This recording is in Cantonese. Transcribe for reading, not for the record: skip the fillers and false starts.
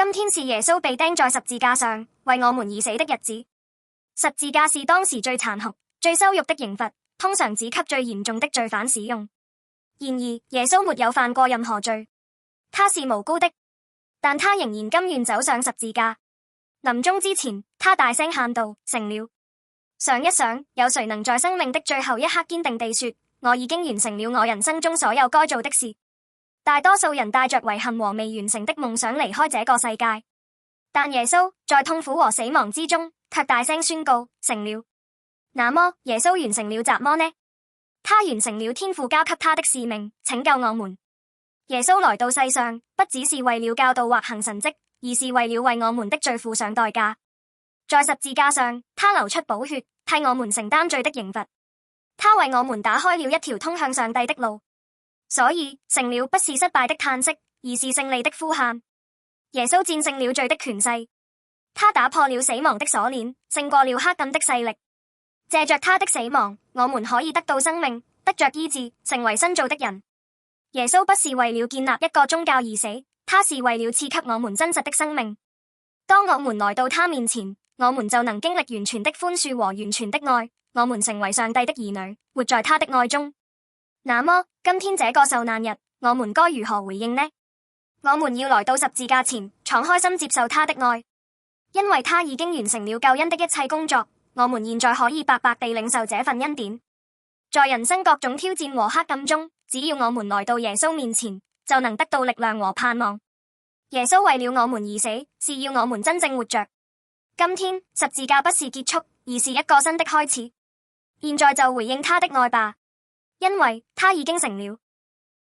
今天是耶穌被釘在十字架上，為我們而死的日子。十字架是當時最殘酷、最羞辱的刑罰，通常只給最嚴重的罪犯使用。然而，耶穌沒有犯過任何罪，他是無辜的，但他仍然甘願走上十字架。臨終之前，他大聲喊道：成了。想一想，有誰能在生命的最後一刻堅定地說：我已經完成了我人生中所有該做的事？大多數人帶着遺憾和未完成的夢想離開這個世界，但耶穌在痛苦和死亡之中，卻大聲宣告：成了。那麼，耶穌完成了什麼呢？他完成了天父交給他的使命，拯救我們。耶穌來到世上，不只是為了教導或行神蹟，而是為了為我們的罪付上代價。在十字架上，他流出寶血，替我們承擔罪的刑罰。他為我們打開了一條通向上帝的路。所以，成了不是失敗的嘆息，而是勝利的呼喊。耶穌戰勝了罪的權勢，他打破了死亡的鎖鏈，勝過了黑暗的勢力。借着他的死亡，我們可以得到生命，得着醫治，成為新造的人。耶穌不是為了建立一個宗教而死，他是為了賜給我們真實的生命。當我們來到他面前，我們就能經歷完全的寬恕和完全的愛，我們成為上帝的兒女，活在他的愛中。那麼，今天這個受難日，我們該如何回應呢？我們要來到十字架前，敞開心接受他的愛，因為他已經完成了救恩的一切工作。我們現在可以白白地領受這份恩典。在人生各種挑戰和黑暗中，只要我們來到耶穌面前，就能得到力量和盼望。耶穌為了我們而死，是要我們真正活着。今天，十字架不是結束，而是一個新的開始。現在就回應他的愛吧，因為他已經成了。